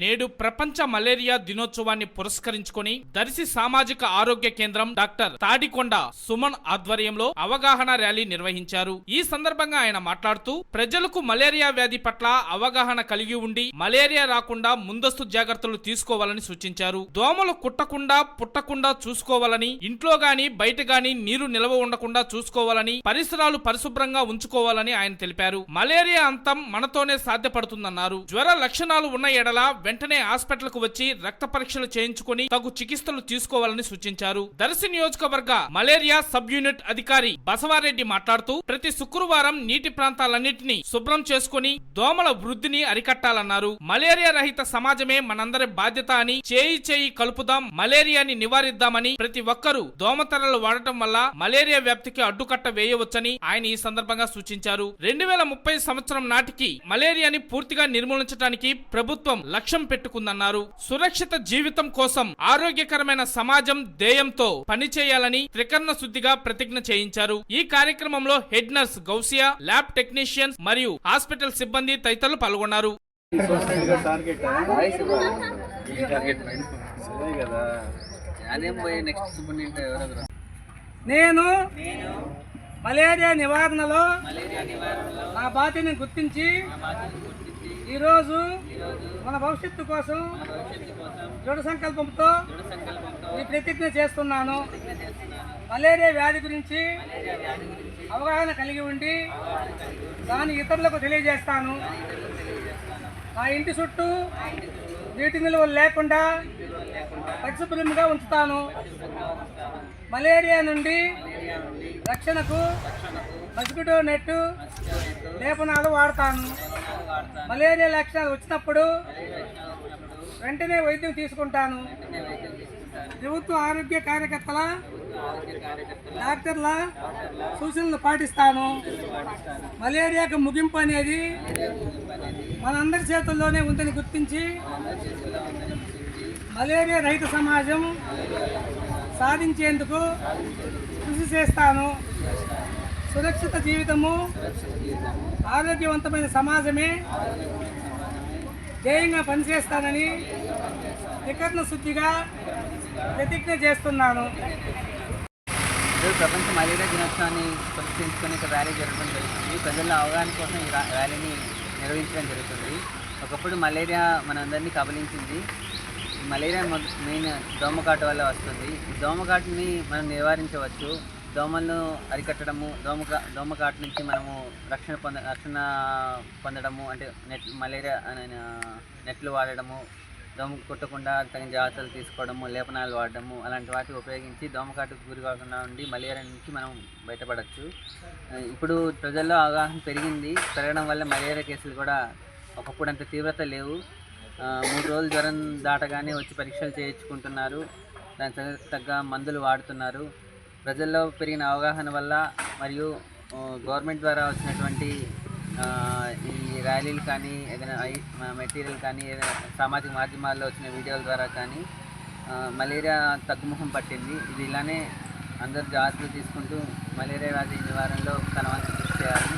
నేడు ప్రపంచ మలేరియా దినోత్సవాన్ని పురస్కరించుకొని దర్శి సామాజిక ఆరోగ్య కేంద్రం డాక్టర్ తాడికొండ సుమన్ ఆధ్వర్యంలో అవగాహన ర్యాలీ నిర్వహించారు. ఈ సందర్భంగా ఆయన మాట్లాడుతూ ప్రజలకు మలేరియా వ్యాధి పట్ల అవగాహన కలిగి ఉండి మలేరియా రాకుండా ముందస్తు జాగ్రత్తలు తీసుకోవాలని సూచించారు. దోమలు కుట్టకుండా పుట్టకుండా చూసుకోవాలని, ఇంట్లో గాని బయట గాని నీరు నిల్వ ఉండకుండా చూసుకోవాలని, పరిసరాలు పరిశుభ్రంగా ఉంచుకోవాలని ఆయన తెలిపారు. మలేరియా అంతం మనతోనే సాధ్యపడుతుందన్నారు. జ్వర లక్షణాలు ఉన్న ఎడల వెంటనే హాస్పిటల్ కు వచ్చి రక్త పరీక్షలు చేయించుకుని తగు చికిత్సలు తీసుకోవాలని సూచించారు. దర్శి నియోజకవర్గ మలేరియా సబ్ యూనిట్ అధికారి బసవారెడ్డి మాట్లాడుతూ ప్రతి శుక్రవారం నీటి ప్రాంతాలన్నింటినీ శుభ్రం చేసుకుని దోమల వృద్ధిని అరికట్టాలన్నారు. మలేరియా రహిత సమాజమే మనందరి బాధ్యత అని, చేయి కలుపుదాం, మలేరియాని నివారిద్దామని, ప్రతి ఒక్కరూ దోమతెరలు వాడటం వల్ల మలేరియా వ్యాప్తికి అడ్డుకట్ట వేయవచ్చని ఆయన ఈ సందర్భంగా సూచించారు. 2030 సంవత్సరం నాటికి మలేరియాని పూర్తిగా నిర్మూలించడానికి ప్రభుత్వం లక్ష్యం పెట్టుకుందన్నారు. సురక్షిత జీవితం కోసం ఆరోగ్యకరమైన సమాజం ధ్యేయంతో పనిచేయాలని త్రికరణ శుద్ధిగా ప్రతిజ్ఞ చేయించారు. ఈ కార్యక్రమంలో head nurse Gousia, lab technicians మరియు హాస్పిటల్ సిబ్బంది తదితరులు పాల్గొన్నారు. నేను మలేరియా నివారణలో నా బాధ్యతను గుర్తించి ఈరోజు మన భవిష్యత్తు కోసం దృఢ సంకల్పంతో ఈ ప్రతిజ్ఞ చేస్తున్నాను. మలేరియా వ్యాధి గురించి అవగాహన కలిగి ఉండి దాన్ని ఇతరులకు తెలియజేస్తాను. నా ఇంటి చుట్టూ నీటి నిల్వలు లేకుండా పరిశుభ్రంగా ఉంచుతాను. మలేరియా నుండి రక్షణకు మస్కిటో నెట్ లేపనాలు వాడతాను. మలేరియా లక్షణాలు వచ్చినప్పుడు వెంటనే వైద్యం తీసుకుంటాను. ప్రభుత్వ ఆరోగ్య కార్యకర్తల, డాక్టర్ల సూచనలు పాటిస్తాను. మలేరియాకు ముగింపు అనేది మనందరి చేతుల్లోనే ఉందని గుర్తించి మలేరియా రహిత సమాజం సాధించేందుకు కృషి చేస్తాను. సురక్షిత జీవితము, ఆరోగ్యవంతమైన సమాజమే ధ్యేయంగా పనిచేస్తానని త్రికరణ శుద్ధిగా ప్రతిజ్ఞ చేస్తున్నాను. ప్రపంచ మలేరియా దినోత్సవాన్ని పురస్కరించుకొని ఒక ర్యాలీ జరగడం జరుగుతుంది. ప్రజల అవగాహన కోసం ఈ ర్యాలీని నిర్వహించడం జరుగుతుంది. ఒకప్పుడు మలేరియా మనందరినీ కబలించింది. మలేరియా మెయిన్ దోమకాటు వల్ల వస్తుంది. ఈ దోమకాటుని మనం నివారించవచ్చు. దోమలను అరికట్టడము, దోమకాటు నుంచి మనము రక్షణ పొందడము అంటే మలేరియా నెట్లు వాడడము, దోమ కొట్టకుండా తగిన జాగ్రత్తలు తీసుకోవడము, లేపనాలు వాడడము, అలాంటి వాటిని ఉపయోగించి దోమకాటుకు గురి కాకుండా ఉండి మలేరియా నుంచి మనం బయటపడవచ్చు. ఇప్పుడు ప్రజల్లో అవగాహన పెరగడం వల్ల మలేరియా కేసులు కూడా ఒకప్పుడు అంత తీవ్రత లేవు. 3 రోజులు జ్వరం దాటగానే వచ్చి పరీక్షలు చేయించుకుంటున్నారు. దానికి తగ్గ మందులు వాడుతున్నారు. ప్రజల్లో పెరిగిన అవగాహన వల్ల మరియు గవర్నమెంట్ ద్వారా వచ్చినటువంటి ఈ ర్యాలీలు కానీ, ఏదైనా మెటీరియల్ కానీ, ఏదైనా సామాజిక మాధ్యమాల్లో వచ్చిన వీడియోల ద్వారా కానీ మలేరియా తగ్గుముఖం పట్టింది. ఇది ఇలానే అందరూ జాగ్రత్తలు తీసుకుంటూ మలేరియా వ్యాధి నివారణలో తన వంతు కృషి చేయాలని